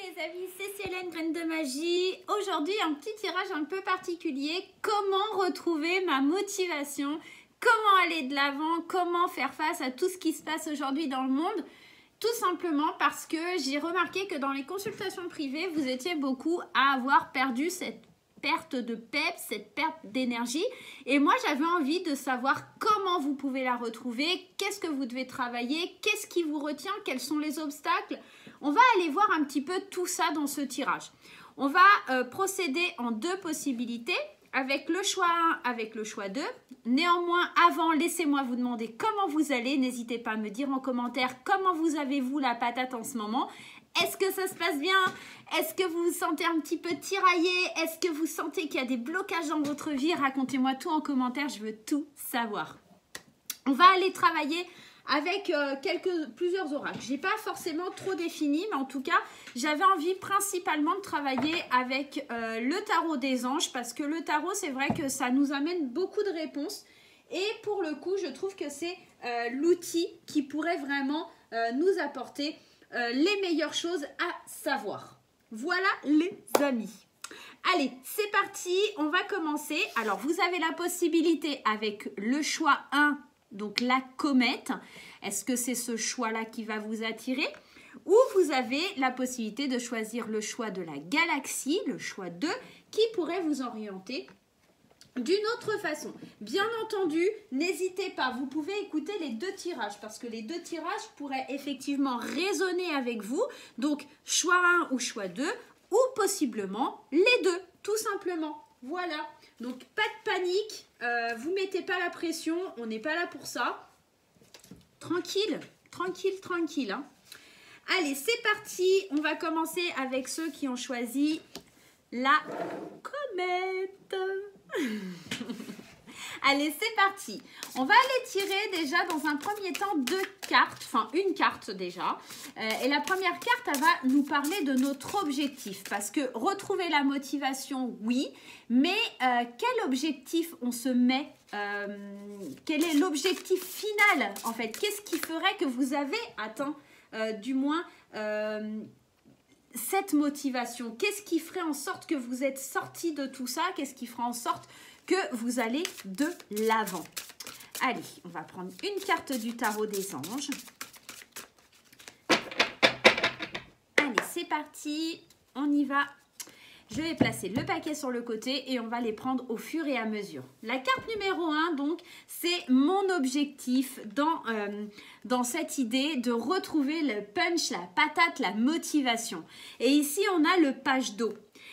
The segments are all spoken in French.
les amis, c'est Célène, Graine de Magie. Aujourd'hui, un petit tirage un peu particulier. Comment retrouver ma motivation? Comment aller de l'avant? Comment faire face à tout ce qui se passe aujourd'hui dans le monde? Tout simplement parce que j'ai remarqué que dans les consultations privées, vous étiez beaucoup à avoir perdu cette perte de peps, cette perte d'énergie. Et moi, j'avais envie de savoir comment vous pouvez la retrouver, qu'est-ce que vous devez travailler, qu'est-ce qui vous retient, quels sont les obstacles. On va aller voir un petit peu tout ça dans ce tirage. On va procéder en deux possibilités, avec le choix 1, avec le choix 2. Néanmoins, avant, laissez-moi vous demander comment vous allez. N'hésitez pas à me dire en commentaire comment vous avez-vous la patate en ce moment. Est-ce que ça se passe bien? Est-ce que vous vous sentez un petit peu tiraillé? Est-ce que vous sentez qu'il y a des blocages dans votre vie? Racontez-moi tout en commentaire, je veux tout savoir. On va aller travailler avec plusieurs oracles. Je n'ai pas forcément trop défini, mais en tout cas, j'avais envie principalement de travailler avec le tarot des anges, parce que le tarot, c'est vrai que ça nous amène beaucoup de réponses. Et pour le coup, je trouve que c'est l'outil qui pourrait vraiment nous apporter les meilleures choses à savoir. Voilà les amis. Allez, c'est parti, on va commencer. Alors, vous avez la possibilité avec le choix 1, donc la comète. Est-ce que c'est ce choix-là qui va vous attirer? Ou vous avez la possibilité de choisir le choix de la galaxie, le choix 2, qui pourrait vous orienter d'une autre façon. Bien entendu, n'hésitez pas, vous pouvez écouter les deux tirages parce que les deux tirages pourraient effectivement résonner avec vous. Donc, choix 1 ou choix 2 ou possiblement les deux, tout simplement. Voilà, donc pas de panique, vous mettez pas la pression, on n'est pas là pour ça. Tranquille, tranquille, tranquille. Hein. Allez, c'est parti, on va commencer avec ceux qui ont choisi la comète. Allez, c'est parti. On va aller tirer déjà dans un premier temps deux cartes, enfin une carte déjà. Et la première carte, elle va nous parler de notre objectif. Parce que retrouver la motivation, oui, mais quel objectif on se met? Quel est l'objectif final en fait? Qu'est-ce qui ferait que vous avez atteint du moins cette motivation? Qu'est-ce qui ferait en sorte que vous êtes sorti de tout ça? Qu'est-ce qui ferait en sorte que vous allez de l'avant? Allez, on va prendre une carte du tarot des anges. Allez, c'est parti, on y va. Je vais placer le paquet sur le côté et on va les prendre au fur et à mesure. La carte numéro 1, donc, c'est mon objectif dans cette idée de retrouver le punch, la patate, la motivation. Et ici, on a le page d'eau.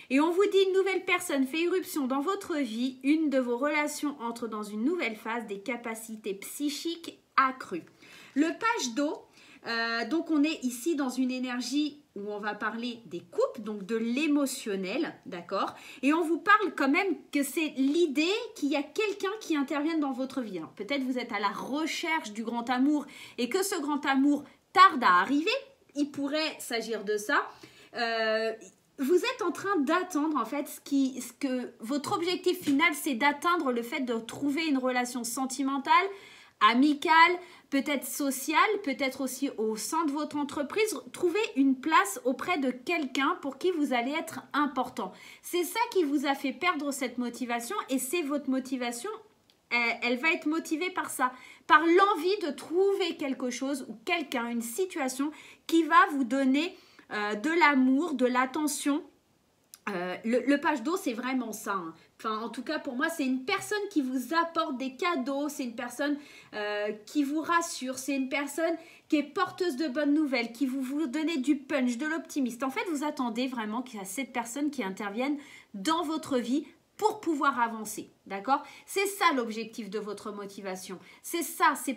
Et on vous dit, une nouvelle personne fait irruption dans votre vie, une de vos relations entre dans une nouvelle phase, des capacités psychiques accrues. Le page d'eau, donc on est ici dans une énergie où on va parler des couples, donc de l'émotionnel, d'accord? Et on vous parle quand même que c'est l'idée qu'il y a quelqu'un qui intervienne dans votre vie. Peut-être vous êtes à la recherche du grand amour et que ce grand amour tarde à arriver, il pourrait s'agir de ça. Vous êtes en train d'attendre, en fait, ce que votre objectif final, c'est d'atteindre le fait de trouver une relation sentimentale, amicale, peut-être sociale, peut-être aussi au sein de votre entreprise. Trouver une place auprès de quelqu'un pour qui vous allez être important. C'est ça qui vous a fait perdre cette motivation et c'est votre motivation. Elle va être motivée par ça, par l'envie de trouver quelque chose ou quelqu'un, une situation qui va vous donner de l'amour, de l'attention. Le page d'eau, c'est vraiment ça. Hein. Enfin, en tout cas, pour moi, c'est une personne qui vous apporte des cadeaux, c'est une personne qui vous rassure, c'est une personne qui est porteuse de bonnes nouvelles, qui vous donne du punch, de l'optimiste. En fait, vous attendez vraiment qu'il y ait cette personne qui intervienne dans votre vie pour pouvoir avancer, d'accord? C'est ça l'objectif de votre motivation. C'est ça, c'est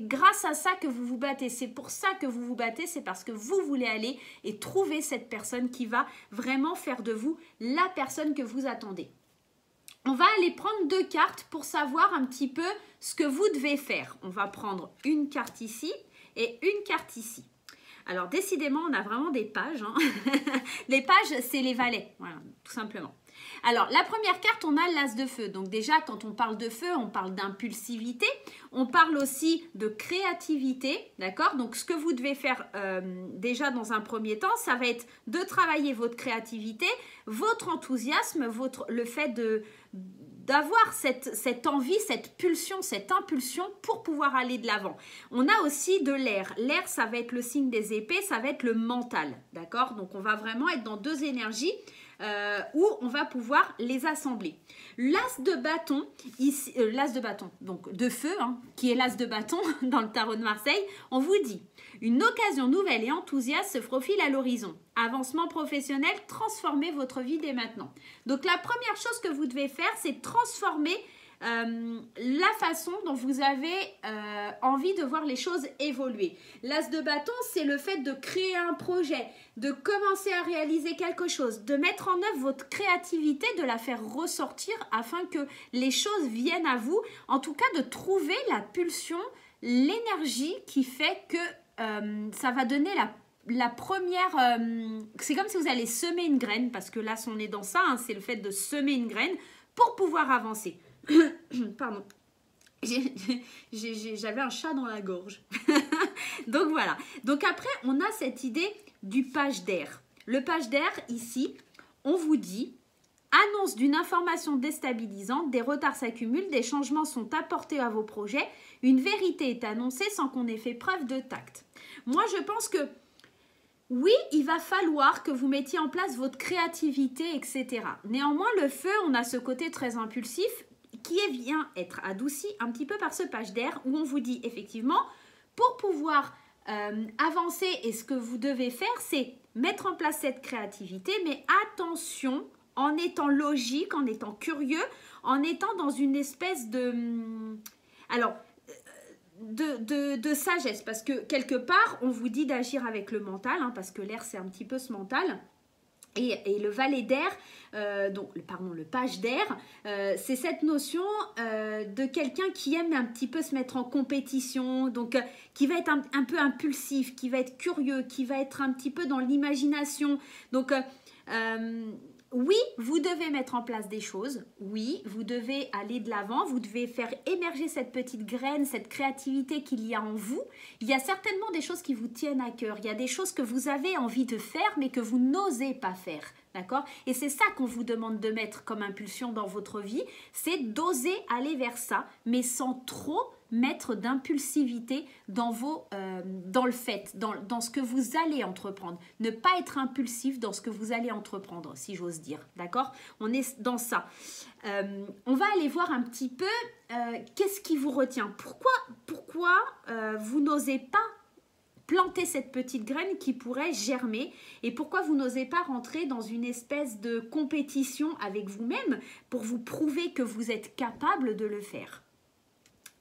grâce à ça que vous vous battez. C'est pour ça que vous vous battez, c'est parce que vous voulez aller et trouver cette personne qui va vraiment faire de vous la personne que vous attendez. On va aller prendre deux cartes pour savoir un petit peu ce que vous devez faire. On va prendre une carte ici et une carte ici. Alors, décidément, on a vraiment des pages. Hein. Les pages, c'est les valets, voilà, tout simplement. Alors, la première carte, on a l'as de feu. Donc déjà, quand on parle de feu, on parle d'impulsivité. On parle aussi de créativité, d'accord? Donc, ce que vous devez faire déjà dans un premier temps, ça va être de travailler votre créativité, votre enthousiasme, le fait d'avoir cette envie, cette pulsion, cette impulsion pour pouvoir aller de l'avant. On a aussi de l'air. L'air, ça va être le signe des épées, ça va être le mental, d'accord? Donc, on va vraiment être dans deux énergies où on va pouvoir les assembler. L'as de bâton, ici, l'as de bâton, donc de feu, hein, qui est l'as de bâton dans le tarot de Marseille, on vous dit une occasion nouvelle et enthousiaste se profile à l'horizon. Avancement professionnel, transformez votre vie dès maintenant. Donc la première chose que vous devez faire, c'est transformer la façon dont vous avez envie de voir les choses évoluer. L'as de bâton, c'est le fait de créer un projet, de commencer à réaliser quelque chose, de mettre en œuvre votre créativité, de la faire ressortir afin que les choses viennent à vous. En tout cas, de trouver la pulsion, l'énergie qui fait que ça va donner la première... c'est comme si vous allez semer une graine, parce que là, on est dans ça, hein, c'est le fait de semer une graine pour pouvoir avancer. Pardon. J'avais un chat dans la gorge. Donc voilà. Donc après, on a cette idée du page d'air. Le page d'air, ici, on vous dit annonce d'une information déstabilisante, des retards s'accumulent, des changements sont apportés à vos projets, une vérité est annoncée sans qu'on ait fait preuve de tact. Moi, je pense que oui, il va falloir que vous mettiez en place votre créativité, etc. Néanmoins, le feu, on a ce côté très impulsif qui vient être adouci un petit peu par ce page d'air où on vous dit effectivement, pour pouvoir avancer, et ce que vous devez faire, c'est mettre en place cette créativité, mais attention, en étant logique, en étant curieux, en étant dans une espèce de... Alors, de sagesse, parce que quelque part, on vous dit d'agir avec le mental, hein, parce que l'air, c'est un petit peu ce mental. Et le valet d'air, le page d'air, c'est cette notion de quelqu'un qui aime un petit peu se mettre en compétition, donc qui va être un peu impulsif, qui va être curieux, qui va être un petit peu dans l'imagination. Donc, oui, vous devez mettre en place des choses, oui, vous devez aller de l'avant, vous devez faire émerger cette petite graine, cette créativité qu'il y a en vous. Il y a certainement des choses qui vous tiennent à cœur, il y a des choses que vous avez envie de faire mais que vous n'osez pas faire, d'accord? Et c'est ça qu'on vous demande de mettre comme impulsion dans votre vie, c'est d'oser aller vers ça, mais sans trop mettre d'impulsivité dans le fait, dans ce que vous allez entreprendre. Ne pas être impulsif dans ce que vous allez entreprendre, si j'ose dire, d'accord? On est dans ça. On va aller voir un petit peu qu'est-ce qui vous retient. Pourquoi vous n'osez pas planter cette petite graine qui pourrait germer et pourquoi vous n'osez pas rentrer dans une espèce de compétition avec vous-même pour vous prouver que vous êtes capable de le faire.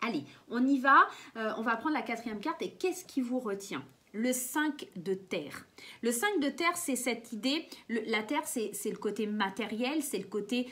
Allez, on y va. On va prendre la quatrième carte et qu'est-ce qui vous retient? Le 5 de terre. Le 5 de terre, c'est cette idée, la terre, c'est le côté matériel, c'est le côté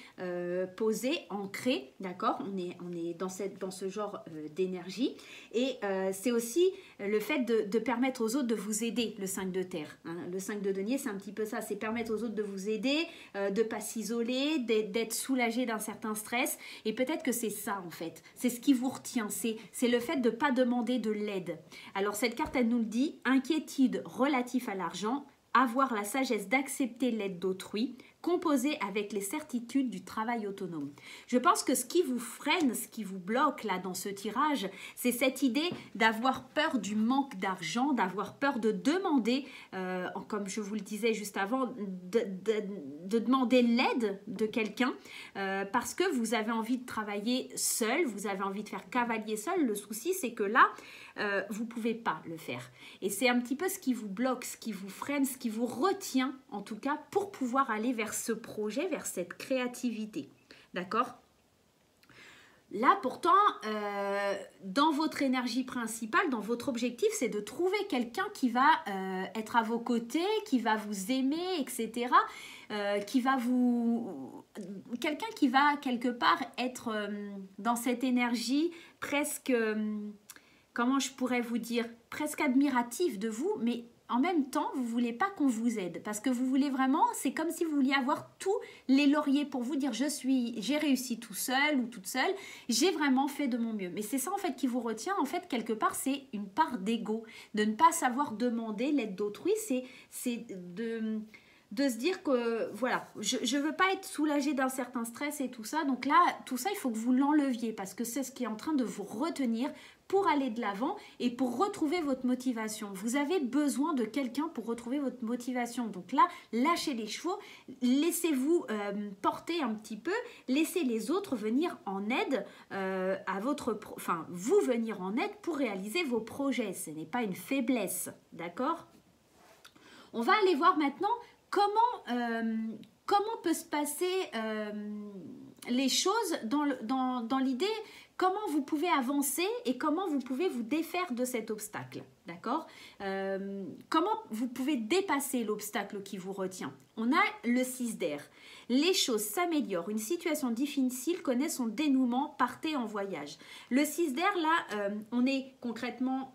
posé, ancré, d'accord? On est dans ce genre d'énergie. Et c'est aussi le fait de permettre aux autres de vous aider, le 5 de terre. Hein. Le 5 de denier, c'est un petit peu ça, c'est permettre aux autres de vous aider, de ne pas s'isoler, d'être soulagé d'un certain stress. Et peut-être que c'est ça, en fait. C'est ce qui vous retient, c'est le fait de ne pas demander de l'aide. Alors, cette carte, elle nous le dit, inquiétude relative à l'argent, avoir la sagesse d'accepter l'aide d'autrui, composer avec les certitudes du travail autonome. Je pense que ce qui vous freine, ce qui vous bloque là dans ce tirage, c'est cette idée d'avoir peur du manque d'argent, d'avoir peur de demander, comme je vous le disais juste avant, de demander l'aide de quelqu'un parce que vous avez envie de travailler seul, vous avez envie de faire cavalier seul. Le souci, c'est que là, vous ne pouvez pas le faire. Et c'est un petit peu ce qui vous bloque, ce qui vous freine, ce qui vous retient, en tout cas, pour pouvoir aller vers ce projet, vers cette créativité. D'accord ? Là, pourtant, dans votre énergie principale, dans votre objectif, c'est de trouver quelqu'un qui va être à vos côtés, qui va vous aimer, etc. Quelqu'un qui va quelque part être dans cette énergie presque... comment je pourrais vous dire, presque admiratif de vous, mais en même temps, vous ne voulez pas qu'on vous aide parce que vous voulez vraiment, c'est comme si vous vouliez avoir tous les lauriers pour vous dire j'ai réussi tout seul ou toute seule, j'ai vraiment fait de mon mieux. Mais c'est ça en fait qui vous retient, en fait, quelque part, c'est une part d'ego, de ne pas savoir demander l'aide d'autrui, c'est de se dire que voilà, je veux pas être soulagée d'un certain stress et tout ça. Donc là, tout ça, il faut que vous l'enleviez parce que c'est ce qui est en train de vous retenir pour aller de l'avant et pour retrouver votre motivation. Vous avez besoin de quelqu'un pour retrouver votre motivation. Donc là, lâchez les chevaux, laissez-vous porter un petit peu, laissez les autres venir en aide vous venir en aide pour réaliser vos projets. Ce n'est pas une faiblesse, d'accord? On va aller voir maintenant comment peut se passer les choses dans l'idée, comment vous pouvez avancer et comment vous pouvez vous défaire de cet obstacle, d'accord? Comment vous pouvez dépasser l'obstacle qui vous retient? On a le 6 d'air. Les choses s'améliorent, une situation difficile connaît son dénouement, partez en voyage. Le 6 d'air, là, on est concrètement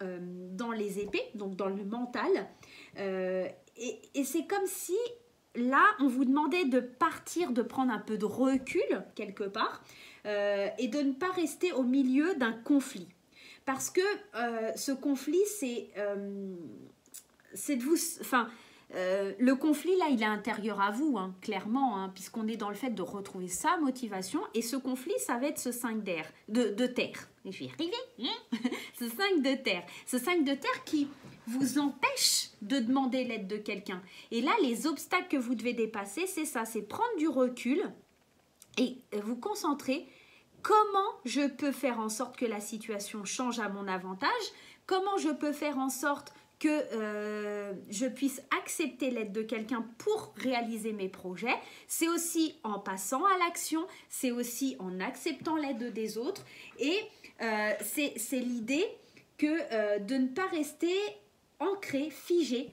dans les épées, donc dans le mental, et c'est comme si là, on vous demandait de partir, de prendre un peu de recul quelque part et de ne pas rester au milieu d'un conflit. Parce que ce conflit, c'est de vous... le conflit, là, il est intérieur à vous, hein, clairement, hein, puisqu'on est dans le fait de retrouver sa motivation. Et ce conflit, ça va être ce 5 d'air, de terre. Je vais y arriver. Ce 5 de terre. Ce 5 de terre qui vous empêche de demander l'aide de quelqu'un. Et là, les obstacles que vous devez dépasser, c'est ça, c'est prendre du recul et vous concentrer. Comment je peux faire en sorte que la situation change à mon avantage? Comment je peux faire en sorte que je puisse accepter l'aide de quelqu'un pour réaliser mes projets? C'est aussi en passant à l'action, c'est aussi en acceptant l'aide des autres. Et c'est l'idée que de ne pas rester ancré, figé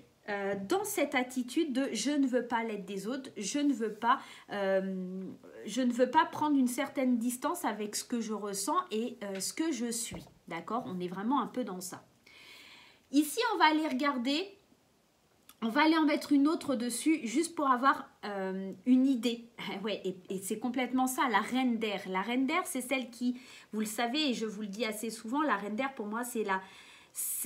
dans cette attitude de je ne veux pas l'aide des autres, je ne veux pas prendre une certaine distance avec ce que je ressens et ce que je suis. D'accord? On est vraiment un peu dans ça. Ici, on va aller regarder, on va aller en mettre une autre dessus juste pour avoir une idée. Ouais, et c'est complètement ça, la reine d'air. La reine d'air, c'est celle qui, vous le savez et je vous le dis assez souvent, la reine d'air pour moi, c'est la...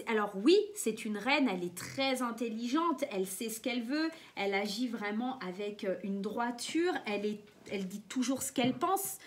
Alors oui, c'est une reine, elle est très intelligente, elle sait ce qu'elle veut, elle agit vraiment avec une droiture, elle dit toujours ce qu'elle pense.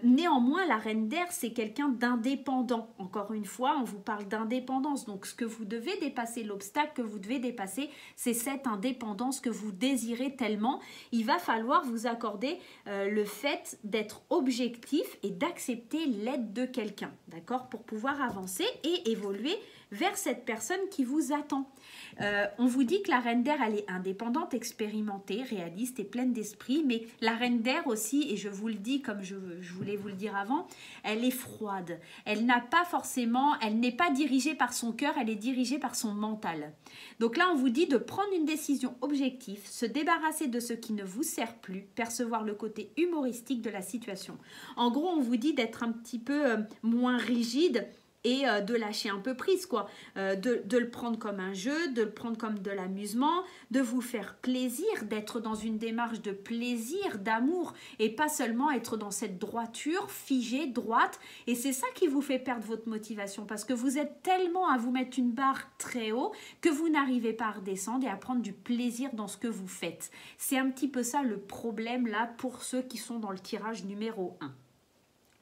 Néanmoins, la reine d'air, c'est quelqu'un d'indépendant. Encore une fois, on vous parle d'indépendance. Donc, ce que vous devez dépasser, l'obstacle que vous devez dépasser, c'est cette indépendance que vous désirez tellement. Il va falloir vous accorder le fait d'être objectif et d'accepter l'aide de quelqu'un, d'accord, pour pouvoir avancer et évoluer vers cette personne qui vous attend. On vous dit que la reine d'air, elle est indépendante, expérimentée, réaliste et pleine d'esprit, mais la reine d'air aussi, et je vous le dis comme je voulais vous le dire avant, elle est froide. Elle n'a pas forcément, elle n'est pas dirigée par son cœur, elle est dirigée par son mental. Donc là, on vous dit de prendre une décision objective, se débarrasser de ce qui ne vous sert plus, percevoir le côté humoristique de la situation. En gros, on vous dit d'être un petit peu moins rigide, et de lâcher un peu prise, quoi. De le prendre comme un jeu, de le prendre comme de l'amusement, de vous faire plaisir, d'être dans une démarche de plaisir, d'amour, et pas seulement être dans cette droiture figée, droite. Et c'est ça qui vous fait perdre votre motivation, parce que vous êtes tellement à vous mettre une barre très haut que vous n'arrivez pas à redescendre et à prendre du plaisir dans ce que vous faites. C'est un petit peu ça le problème là pour ceux qui sont dans le tirage numéro 1.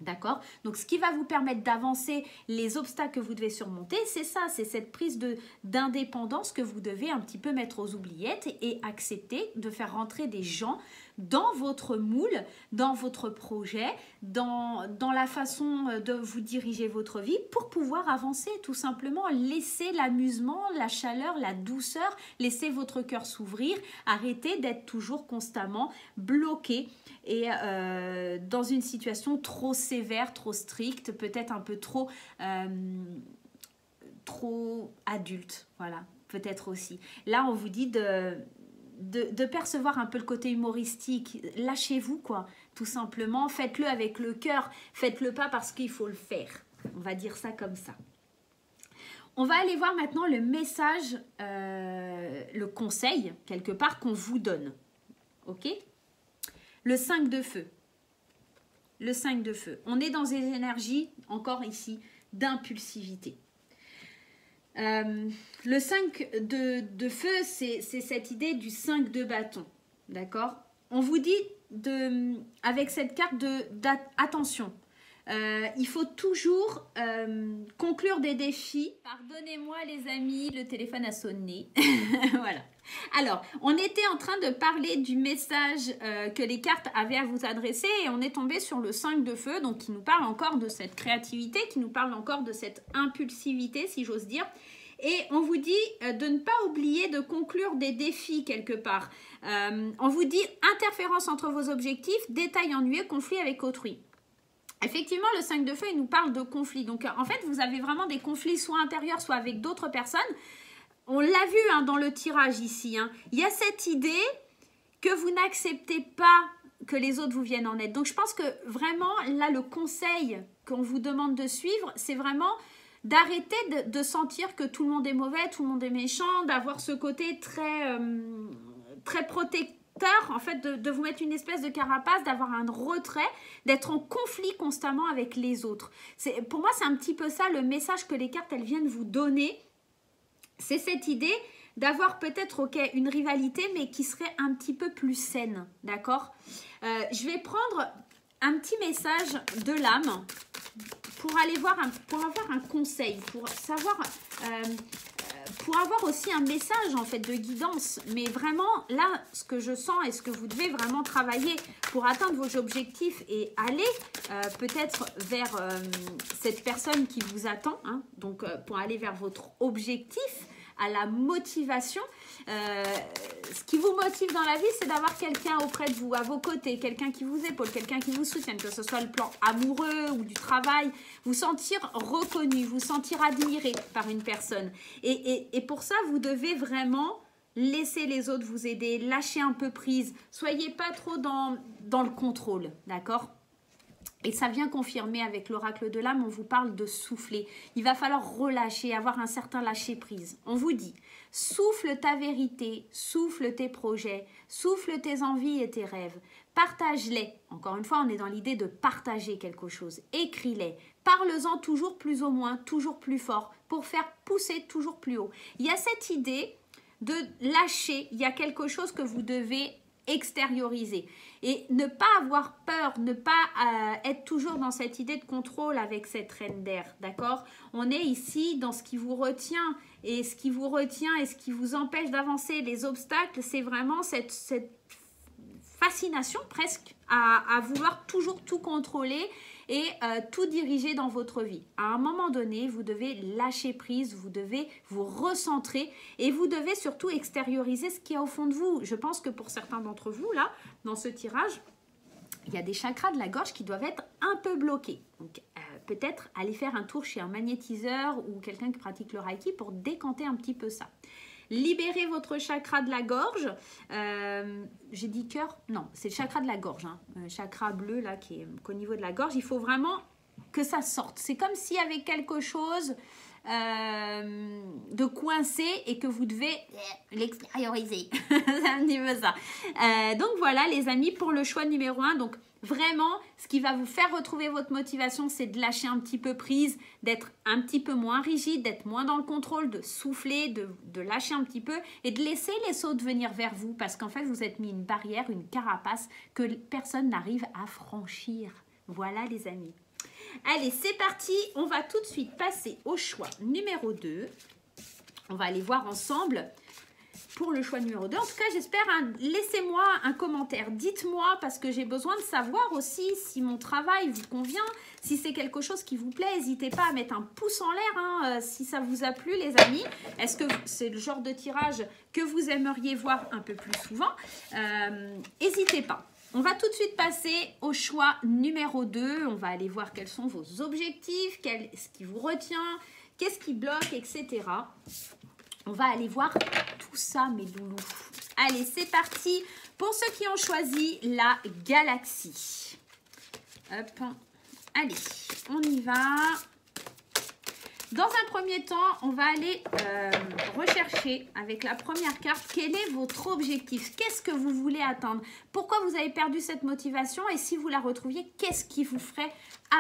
D'accord? Donc, ce qui va vous permettre d'avancer les obstacles que vous devez surmonter, c'est ça, c'est cette prise d'indépendance que vous devez un petit peu mettre aux oubliettes et accepter de faire rentrer des gens dans votre moule, dans votre projet, dans la façon de vous diriger votre vie pour pouvoir avancer tout simplement. Laissez l'amusement, la chaleur, la douceur, laissez votre cœur s'ouvrir, arrêtez d'être toujours constamment bloqué et dans une situation trop sévère, trop stricte, peut-être un peu trop adulte, voilà, peut-être aussi. Là, on vous dit de percevoir un peu le côté humoristique, lâchez-vous quoi, tout simplement, faites-le avec le cœur, faites-le pas parce qu'il faut le faire, on va dire ça comme ça. On va aller voir maintenant le message, le conseil, quelque part, qu'on vous donne. Ok? Le 5 de feu. Le 5 de feu. On est dans des énergies, encore ici, d'impulsivité. Le 5 de feu, c'est cette idée du 5 de bâton. D'accord? On vous dit, avec cette carte attention, il faut toujours conclure des défis. Pardonnez-moi les amis, le téléphone a sonné. Voilà. Alors, on était en train de parler du message que les cartes avaient à vous adresser et on est tombé sur le 5 de feu, donc qui nous parle encore de cette créativité, qui nous parle encore de cette impulsivité, si j'ose dire. Et on vous dit de ne pas oublier de conclure des défis quelque part. On vous dit interférence entre vos objectifs, détail ennuyeux, conflit avec autrui. Effectivement, le 5 de feu, il nous parle de conflit. Donc, en fait, vous avez vraiment des conflits soit intérieurs, soit avec d'autres personnes. On l'a vu hein, dans le tirage ici. Hein. Il y a cette idée que vous n'acceptez pas que les autres vous viennent en aide. Donc, je pense que vraiment, là, le conseil qu'on vous demande de suivre, c'est vraiment d'arrêter de sentir que tout le monde est mauvais, tout le monde est méchant, d'avoir ce côté très protecteur, en fait, de vous mettre une espèce de carapace, d'avoir un retrait, d'être en conflit constamment avec les autres. Pour moi, c'est un petit peu ça le message que les cartes, elles viennent vous donner. C'est cette idée d'avoir peut-être, ok, une rivalité, mais qui serait un petit peu plus saine, d'accord? Je vais prendre un petit message de l'âme pour aller voir, pour avoir un conseil, pour savoir... pour avoir aussi un message en fait de guidance, mais vraiment là ce que je sens et ce que vous devez vraiment travailler pour atteindre vos objectifs et aller peut-être vers cette personne qui vous attend, hein, donc pour aller vers votre objectif, à la motivation. Ce qui vous motive dans la vie, c'est d'avoir quelqu'un auprès de vous, à vos côtés, quelqu'un qui vous épaule, quelqu'un qui vous soutienne, que ce soit le plan amoureux ou du travail, vous sentir reconnu, vous sentir admiré par une personne. Et pour ça, vous devez vraiment laisser les autres vous aider, lâcher un peu prise, soyez pas trop dans le contrôle, d'accord ? Et ça vient confirmer avec l'oracle de l'âme, on vous parle de souffler. Il va falloir relâcher, avoir un certain lâcher-prise. On vous dit, souffle ta vérité, souffle tes projets, souffle tes envies et tes rêves. Partage-les. Encore une fois, on est dans l'idée de partager quelque chose. Écris-les. Parle-en toujours plus au moins, toujours plus fort, pour faire pousser toujours plus haut. Il y a cette idée de lâcher. Il y a quelque chose que vous devez extérioriser et ne pas avoir peur, ne pas être toujours dans cette idée de contrôle avec cette reine d'air, d'accord? On est ici dans ce qui vous retient et ce qui vous empêche d'avancer, les obstacles, c'est vraiment cette fascination presque à vouloir toujours tout contrôler et tout diriger dans votre vie. À un moment donné, vous devez lâcher prise, vous devez vous recentrer et vous devez surtout extérioriser ce qu'il y a au fond de vous. Je pense que pour certains d'entre vous, là, dans ce tirage, il y a des chakras de la gorge qui doivent être un peu bloqués. Donc, peut-être aller faire un tour chez un magnétiseur ou quelqu'un qui pratique le Reiki pour décanter un petit peu ça. Libérez votre chakra de la gorge. J'ai dit cœur? Non, c'est le chakra de la gorge. Hein. Chakra bleu là qui est qu'au niveau de la gorge. Il faut vraiment que ça sorte. C'est comme s'il y avait quelque chose de coincé et que vous devez l'extérioriser. C'est un petit peu ça. Donc voilà les amis pour le choix numéro 1. Donc vraiment, ce qui va vous faire retrouver votre motivation, c'est de lâcher un petit peu prise, d'être un petit peu moins rigide, d'être moins dans le contrôle, de souffler, de lâcher un petit peu et de laisser les autres venir vers vous parce qu'en fait, vous êtes mis une barrière, une carapace que personne n'arrive à franchir. Voilà les amis. Allez, c'est parti. On va tout de suite passer au choix numéro 2. On va aller voir ensemble pour le choix numéro 2. En tout cas, j'espère, hein, laissez-moi un commentaire. Dites-moi parce que j'ai besoin de savoir aussi si mon travail vous convient, si c'est quelque chose qui vous plaît. N'hésitez pas à mettre un pouce en l'air hein, si ça vous a plu, les amis. Est-ce que c'est le genre de tirage que vous aimeriez voir un peu plus souvent? N'hésitez pas. On va tout de suite passer au choix numéro 2. On va aller voir quels sont vos objectifs, ce qui vous retient, qu'est-ce qui bloque, etc. On va aller voir tout ça, mes loulous. Allez, c'est parti pour ceux qui ont choisi la galaxie. Hop, allez, on y va. Dans un premier temps, on va aller rechercher avec la première carte quel est votre objectif. Qu'est-ce que vous voulez atteindre? Pourquoi vous avez perdu cette motivation? Et si vous la retrouviez, qu'est-ce qui vous ferait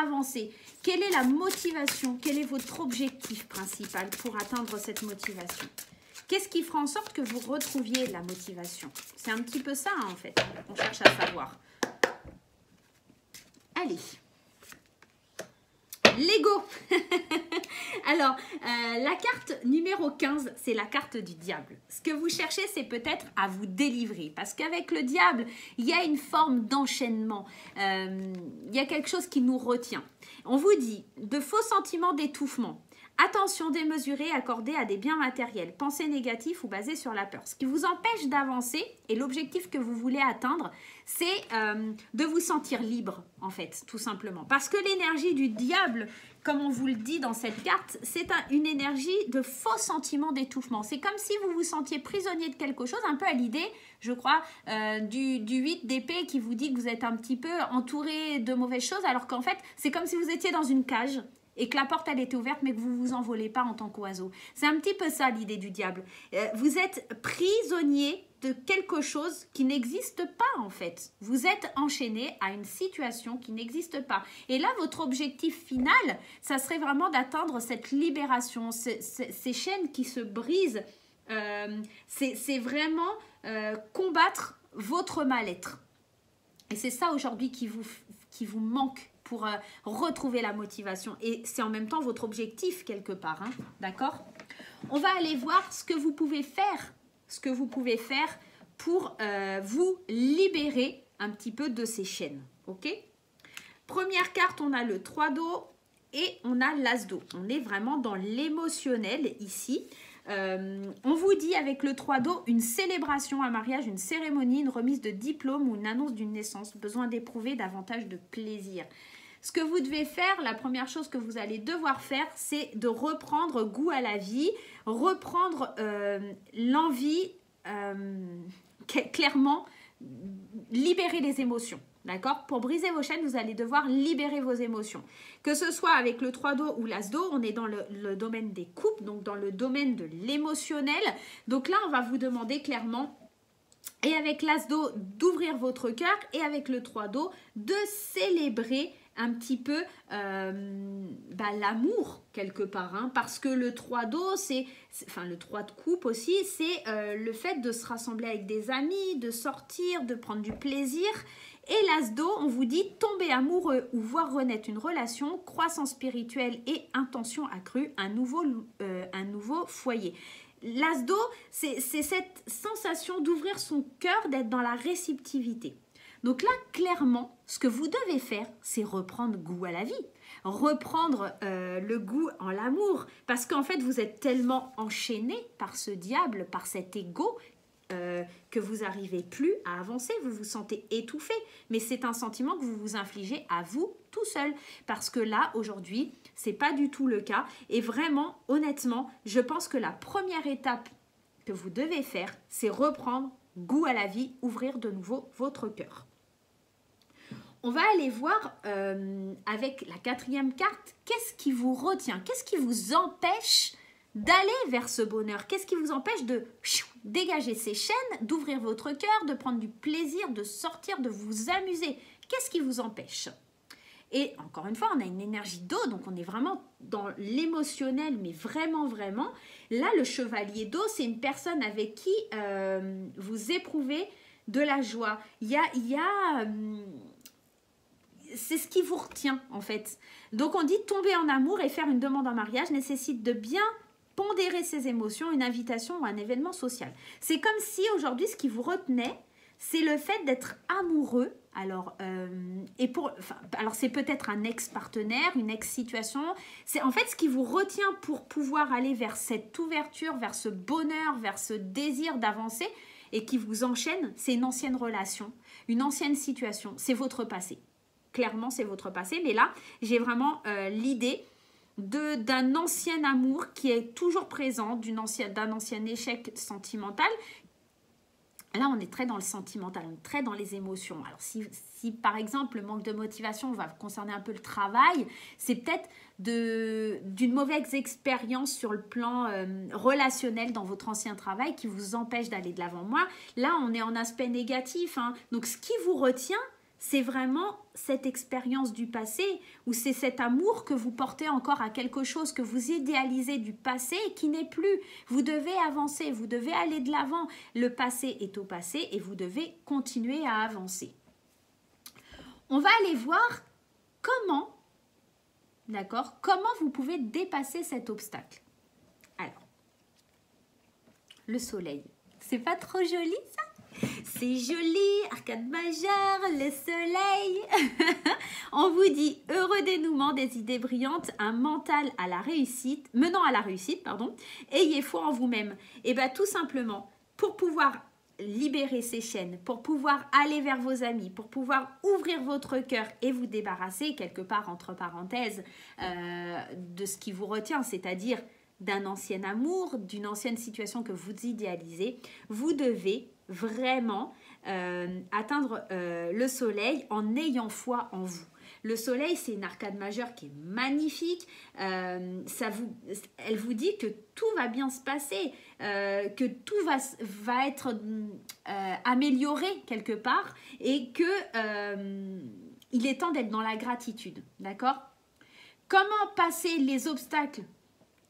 avancer? Quelle est la motivation? Quel est votre objectif principal pour atteindre cette motivation? Qu'est-ce qui fera en sorte que vous retrouviez la motivation? C'est un petit peu ça, hein, en fait, on cherche à savoir. Allez. Lego. Alors, la carte numéro 15, c'est la carte du diable. Ce que vous cherchez, c'est peut-être à vous délivrer. Parce qu'avec le diable, il y a une forme d'enchaînement. Il y a quelque chose qui nous retient. On vous dit de faux sentiments d'étouffement. Attention démesurée accordée à des biens matériels, pensées négatives ou basées sur la peur. Ce qui vous empêche d'avancer et l'objectif que vous voulez atteindre, c'est de vous sentir libre, en fait, tout simplement. Parce que l'énergie du diable, comme on vous le dit dans cette carte, c'est une énergie de faux sentiments d'étouffement. C'est comme si vous vous sentiez prisonnier de quelque chose, un peu à l'idée, je crois, du 8 d'épée qui vous dit que vous êtes un petit peu entouré de mauvaises choses, alors qu'en fait, c'est comme si vous étiez dans une cage et que la porte, elle était ouverte, mais que vous ne vous envolez pas en tant qu'oiseau. C'est un petit peu ça, l'idée du diable. Vous êtes prisonnier de quelque chose qui n'existe pas, en fait. Vous êtes enchaîné à une situation qui n'existe pas. Et là, votre objectif final, ça serait vraiment d'atteindre cette libération, ces chaînes qui se brisent. C'est vraiment combattre votre mal-être. Et c'est ça, aujourd'hui, qui vous manque pour retrouver la motivation. Et c'est en même temps votre objectif quelque part, hein, d'accord? On va aller voir ce que vous pouvez faire, pour vous libérer un petit peu de ces chaînes, ok? Première carte, on a le 3 d'eau et on a l'as d'eau. On est vraiment dans l'émotionnel ici. On vous dit avec le 3 d'eau, une célébration, un mariage, une cérémonie, une remise de diplôme ou une annonce d'une naissance. Besoin d'éprouver davantage de plaisir. Ce que vous devez faire, la première chose que vous allez devoir faire, c'est de reprendre goût à la vie, reprendre l'envie, clairement, libérer les émotions. D'accord? Pour briser vos chaînes, vous allez devoir libérer vos émotions. Que ce soit avec le 3 d'eau ou l'as d'eau, on est dans le domaine des coupes, donc dans le domaine de l'émotionnel. Donc là, on va vous demander clairement, et avec l'as d'eau, d'ouvrir votre cœur, et avec le 3 d'eau, de célébrer un petit peu l'amour quelque part, hein, parce que le 3 d'eau, enfin le 3 de coupe aussi, c'est le fait de se rassembler avec des amis, de sortir, de prendre du plaisir. Et l'as d'eau, on vous dit tomber amoureux ou voir renaître une relation, croissance spirituelle et intention accrue, un nouveau foyer. L'as d'eau, c'est cette sensation d'ouvrir son cœur, d'être dans la réceptivité. Donc là, clairement, ce que vous devez faire, c'est reprendre goût à la vie, reprendre le goût en l'amour, parce qu'en fait, vous êtes tellement enchaîné par ce diable, par cet ego, que vous n'arrivez plus à avancer, vous vous sentez étouffé, mais c'est un sentiment que vous vous infligez à vous tout seul, parce que là, aujourd'hui, c'est pas du tout le cas, et vraiment, honnêtement, je pense que la première étape que vous devez faire, c'est reprendre goût à la vie, ouvrir de nouveau votre cœur. On va aller voir avec la 4e carte, qu'est-ce qui vous retient, qu'est-ce qui vous empêche d'aller vers ce bonheur, qu'est-ce qui vous empêche de dégager ces chaînes, d'ouvrir votre cœur, de prendre du plaisir, de sortir, de vous amuser. Qu'est-ce qui vous empêche? Et encore une fois, on a une énergie d'eau, donc on est vraiment dans l'émotionnel, mais vraiment, vraiment. Là, le chevalier d'eau, c'est une personne avec qui vous éprouvez de la joie. C'est ce qui vous retient, en fait. Donc, on dit tomber en amour et faire une demande en mariage nécessite de bien pondérer ses émotions, une invitation ou un événement social. C'est comme si aujourd'hui, ce qui vous retenait, c'est le fait d'être amoureux. Alors, c'est peut-être un ex-partenaire, une ex-situation. C'est en fait ce qui vous retient pour pouvoir aller vers cette ouverture, vers ce bonheur, vers ce désir d'avancer et qui vous enchaîne. C'est une ancienne relation, une ancienne situation. C'est votre passé. Clairement, c'est votre passé. Mais là, j'ai vraiment l'idée d'un ancien amour qui est toujours présent, d'un ancien échec sentimental Là, on est très dans le sentimental, on est très dans les émotions. Alors, si par exemple, le manque de motivation va concerner un peu le travail, c'est peut-être d'une mauvaise expérience sur le plan relationnel dans votre ancien travail qui vous empêche d'aller de l'avant. Moi, là, on est en aspect négatif, hein. Donc, ce qui vous retient, c'est vraiment cette expérience du passé ou c'est cet amour que vous portez encore à quelque chose que vous idéalisez du passé et qui n'est plus. Vous devez avancer, vous devez aller de l'avant. Le passé est au passé et vous devez continuer à avancer. On va aller voir comment, d'accord, comment vous pouvez dépasser cet obstacle. Alors, le soleil. C'est pas trop joli ça ? C'est joli, arcade majeure, le soleil. On vous dit heureux dénouement des idées brillantes, un mental à la réussite, menant à la réussite, pardon. Ayez foi en vous-même. Et bien tout simplement, pour pouvoir libérer ces chaînes, pour pouvoir aller vers vos amis, pour pouvoir ouvrir votre cœur et vous débarrasser quelque part entre parenthèses de ce qui vous retient, c'est-à-dire d'un ancien amour, d'une ancienne situation que vous idéalisez, vous devez vraiment atteindre le soleil en ayant foi en vous. Le soleil, c'est une arcade majeure qui est magnifique. Elle vous dit que tout va bien se passer, que tout va être amélioré quelque part et que il est temps d'être dans la gratitude. D'accord ? Comment passer les obstacles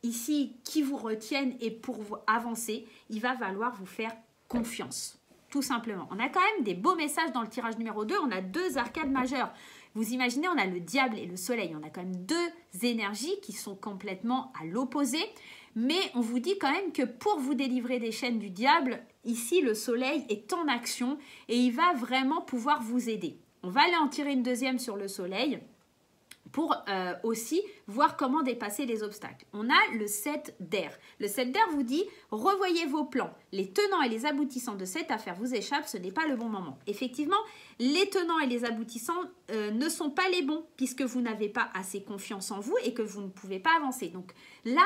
ici qui vous retiennent et pour vous avancer, il va falloir vous faire confiance, tout simplement. On a quand même des beaux messages dans le tirage numéro 2. On a 2 arcades majeures. Vous imaginez, on a le diable et le soleil. On a quand même 2 énergies qui sont complètement à l'opposé. Mais on vous dit quand même que pour vous délivrer des chaînes du diable, ici, le soleil est en action et il va vraiment pouvoir vous aider. On va aller en tirer une deuxième sur le soleil pour aussi voir comment dépasser les obstacles. On a le 7 d'air. Le 7 d'air vous dit « Revoyez vos plans. Les tenants et les aboutissants de cette affaire vous échappent, ce n'est pas le bon moment. » Effectivement, les tenants et les aboutissants ne sont pas les bons puisque vous n'avez pas assez confiance en vous et que vous ne pouvez pas avancer. Donc là,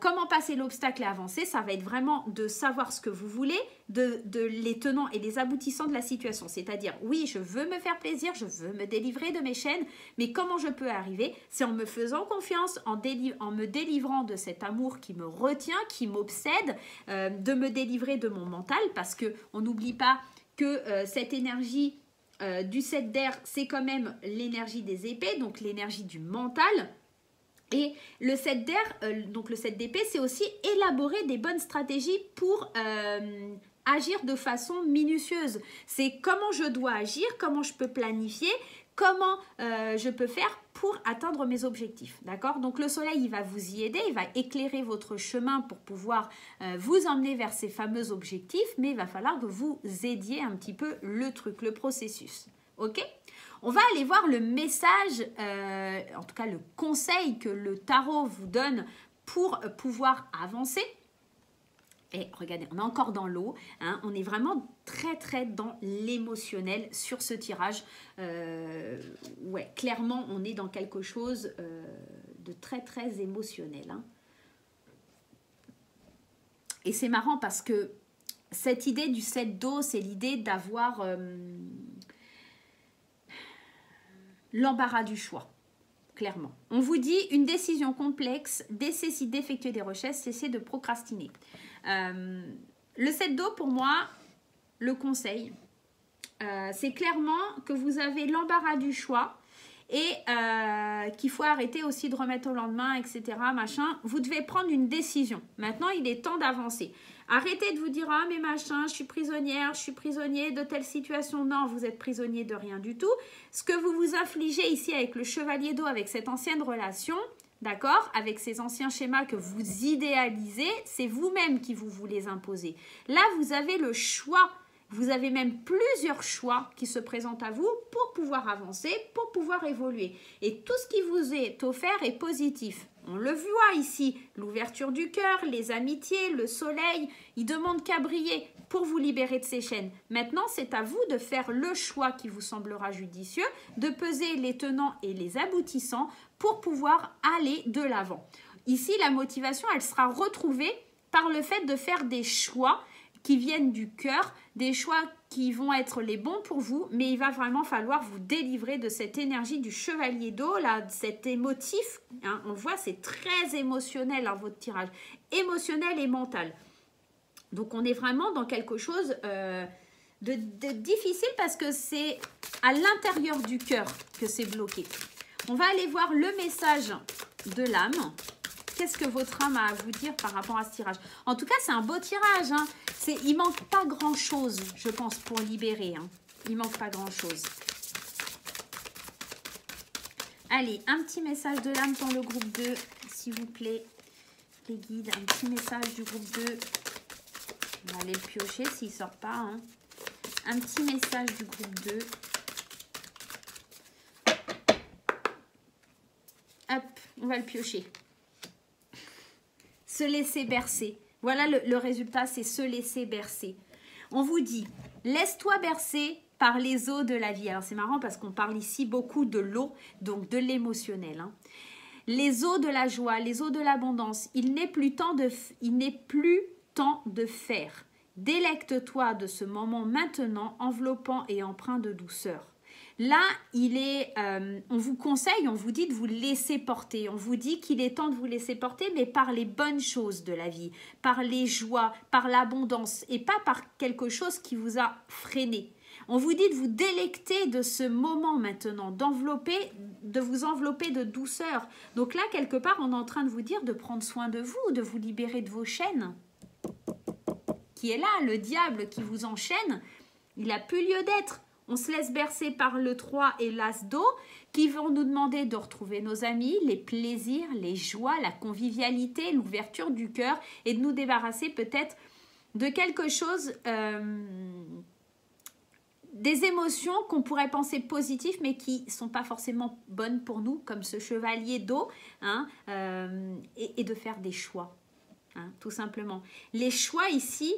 comment passer l'obstacle et avancer, ça va être vraiment de savoir ce que vous voulez, de les tenants et les aboutissants de la situation. C'est-à-dire, oui, je veux me faire plaisir, je veux me délivrer de mes chaînes, mais comment je peux arriver? C'est en me faisant confiance, en me délivrant de cet amour qui me retient, qui m'obsède, de me délivrer de mon mental, parce qu'on n'oublie pas que cette énergie du 7 d'air, c'est quand même l'énergie des épées, donc l'énergie du mental. Et le 7 d'air, donc le 7 d'épée, c'est aussi élaborer des bonnes stratégies pour agir de façon minutieuse. C'est comment je dois agir, comment je peux planifier, comment je peux faire pour atteindre mes objectifs. D'accord? Donc le soleil, il va vous y aider, il va éclairer votre chemin pour pouvoir vous emmener vers ces fameux objectifs, mais il va falloir que vous aidiez un petit peu le truc, le processus. Ok? On va aller voir le message, en tout cas le conseil que le tarot vous donne pour pouvoir avancer. Et regardez, on est encore dans l'eau, hein, on est vraiment très dans l'émotionnel sur ce tirage. Ouais, clairement, on est dans quelque chose de très émotionnel. Hein. Et c'est marrant parce que cette idée du 7 d'eau, c'est l'idée d'avoir l'embarras du choix. Clairement. On vous dit une décision complexe, nécessite d'effectuer des recherches, cessez de procrastiner. Le 7 d'eau, pour moi, le conseil, c'est clairement que vous avez l'embarras du choix et qu'il faut arrêter aussi de remettre au lendemain, etc. Machin. Vous devez prendre une décision. Maintenant, il est temps d'avancer. Arrêtez de vous dire « Ah, mais machin, je suis prisonnière, je suis prisonnier de telle situation. » Non, vous êtes prisonnier de rien du tout. Ce que vous vous infligez ici avec le chevalier d'eau, avec cette ancienne relation, d'accord, avec ces anciens schémas que vous idéalisez, c'est vous-même qui vous les imposez. Là, vous avez le choix. Vous avez même plusieurs choix qui se présentent à vous pour pouvoir avancer, pour pouvoir évoluer. Et tout ce qui vous est offert est positif. On le voit ici, l'ouverture du cœur, les amitiés, le soleil, il demande qu'à briller pour vous libérer de ces chaînes. Maintenant, c'est à vous de faire le choix qui vous semblera judicieux, de peser les tenants et les aboutissants pour pouvoir aller de l'avant. Ici, la motivation, elle sera retrouvée par le fait de faire des choix qui viennent du cœur, des choix qui vont être les bons pour vous, mais il va vraiment falloir vous délivrer de cette énergie du chevalier d'eau, là, cet émotif. Hein, on voit, c'est très émotionnel, hein, votre tirage. Émotionnel et mental. Donc, on est vraiment dans quelque chose de difficile parce que c'est à l'intérieur du cœur que c'est bloqué. On va aller voir le message de l'âme. Qu'est-ce que votre âme a à vous dire par rapport à ce tirage? En tout cas, c'est un beau tirage. Hein. Il ne manque pas grand-chose, je pense, pour libérer. Hein. Il ne manque pas grand-chose. Allez, un petit message de l'âme dans le groupe 2, s'il vous plaît. Les guides, un petit message du groupe 2. On va aller le piocher s'il ne sort pas. Hein. Un petit message du groupe 2. Hop, on va le piocher. Se laisser bercer. Voilà le résultat, c'est se laisser bercer. On vous dit, laisse-toi bercer par les eaux de la vie. Alors c'est marrant parce qu'on parle ici beaucoup de l'eau, donc de l'émotionnel. Hein. Les eaux de la joie, les eaux de l'abondance. Il n'est plus temps de faire. Délecte-toi de ce moment maintenant, enveloppant et empreint de douceur. Là, on vous conseille, on vous dit de vous laisser porter. On vous dit qu'il est temps de vous laisser porter, mais par les bonnes choses de la vie, par les joies, par l'abondance et pas par quelque chose qui vous a freiné. On vous dit de vous délecter de ce moment maintenant, de vous envelopper de douceur. Donc là, quelque part, on est en train de vous dire de prendre soin de vous, de vous libérer de vos chaînes. Qui est là, le diable qui vous enchaîne, il n'a plus lieu d'être. On se laisse bercer par le 3 et l'as d'eau qui vont nous demander de retrouver nos amis, les plaisirs, les joies, la convivialité, l'ouverture du cœur et de nous débarrasser peut-être de quelque chose, des émotions qu'on pourrait penser positives mais qui ne sont pas forcément bonnes pour nous, comme ce chevalier d'eau, hein, et de faire des choix, hein, tout simplement. Les choix ici,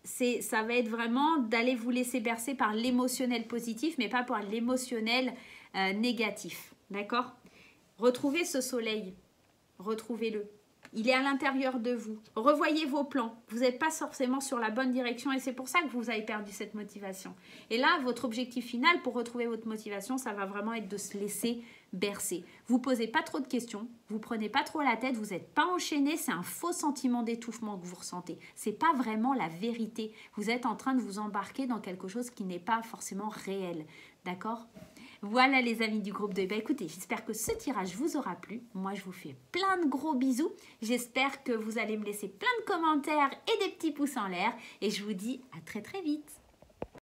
ça va être vraiment d'aller vous laisser bercer par l'émotionnel positif, mais pas par l'émotionnel négatif. D'accord? Retrouvez ce soleil. Retrouvez-le. Il est à l'intérieur de vous. Revoyez vos plans. Vous n'êtes pas forcément sur la bonne direction et c'est pour ça que vous avez perdu cette motivation. Et là, votre objectif final pour retrouver votre motivation, ça va vraiment être de se laisser bercer. Vous ne posez pas trop de questions, vous ne prenez pas trop la tête, vous n'êtes pas enchaîné, c'est un faux sentiment d'étouffement que vous ressentez. Ce n'est pas vraiment la vérité. Vous êtes en train de vous embarquer dans quelque chose qui n'est pas forcément réel. D'accord ? Voilà les amis du groupe 2. Bah, écoutez, j'espère que ce tirage vous aura plu. Moi, je vous fais plein de gros bisous. J'espère que vous allez me laisser plein de commentaires et des petits pouces en l'air. Et je vous dis à très très vite.